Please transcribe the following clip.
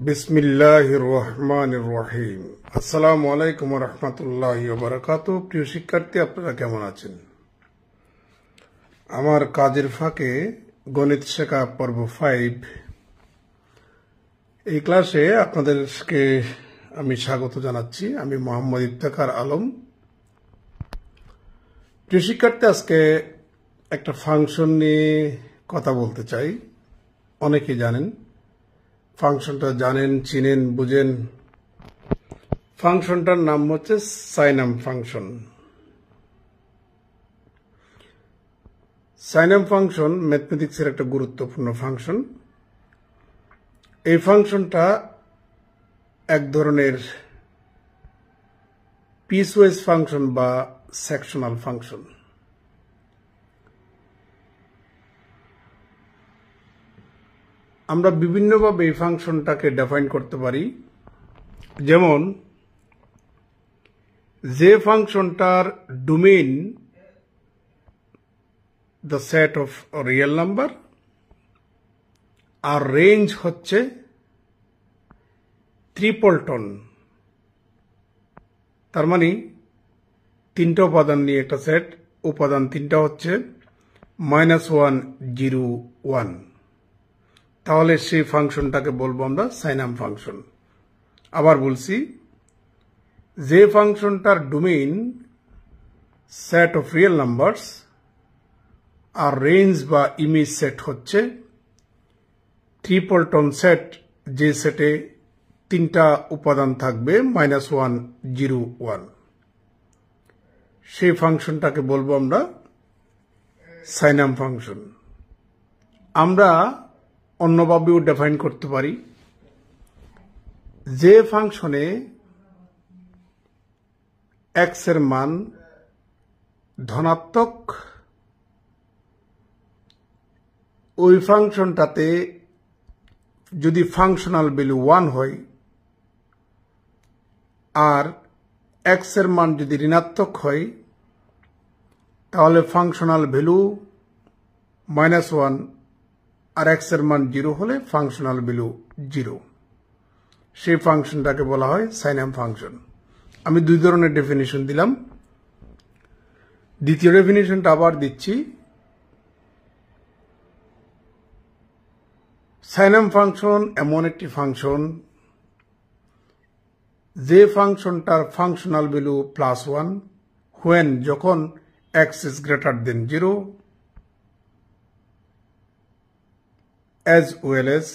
বিসমিল্লাহির রহমানির রহিম। আসসালামু আলাইকুম ওয়া রাহমাতুল্লাহি ওয়া বারাকাতুহু। প্রিয় শিক্ষার্থী, আপনারা কেমন আছেন? আমার কাজের ফাঁকে গণিত শেখা পর্ব 5 এই ক্লাসে আপনাদেরকে আমি স্বাগত জানাচ্ছি। আমি মোহাম্মদ ইফতেখার আলম। প্রিয় শিক্ষার্থী, আজকে একটা ফাংশন নিয়ে কথা বলতে চাই। অনেকেই জানেন ফাংশনটা, জানেন, চিনেন, বুঝেন। ফাংশনটার নাম হচ্ছে সাইনাম ফাংশন। সাইনাম ফাংশন ম্যাথমেটিক্সের একটা গুরুত্বপূর্ণ ফাংশন। এই ফাংশনটা এক ধরনের পিসওয়াইজ ফাংশন বা সেকশনাল ফাংশন। আমরা বিভিন্নভাবে এই ফাংশনটাকে ডিফাইন করতে পারি। যেমন, যে ফাংশনটার domain the set of real number আর রেঞ্জ হচ্ছে ট্রিপলটন, তার মানে তিনটা উপাদান নিয়ে একটা সেট, উপাদান তিনটা হচ্ছে -1, 0, 1, তাহলে সেই ফাংশনটাকে বলবো আমরা সাইনাম ফাংশন। আবার বলছি, যে ফাংশনটার domain set of real numbers আর রেঞ্জ বা ইমেজ সেট হচ্ছে ট্রিপলটন সেট, যে সেটে তিনটা উপাদান থাকবে -1, 0, 1, সেই ফাংশনটাকে বলবো আমরা সাইনাম ফাংশন। আমরা অন্যভাবেও ডিফাইন করতে পারি। যে ফাংশনে এক্স এর মান ধনাত্মক, ওই ফাংশনটাতে যদি ফাংশনাল ভ্যালু 1 হয় আর এক্স এর মান যদি ঋণাত্মক হয়, তাহলে ফাংশনাল ভ্যালু -1 আর এক্স এর মান 0 হলে ফাংশনাল ভ্যালু 0। সেই ফাংশনটাকে বলা হয় সাইনাম ফাংশন। আমি দুই ধরনের ডেফিনিশন দিলাম। দ্বিতীয় ডেফিনিশনটা আবার দিচ্ছি। সাইনাম ফাংশন এমন একটি ফাংশন যে ফাংশনটার ফাংশনাল ভ্যালু +1 when যখন x is greater than 0 as well as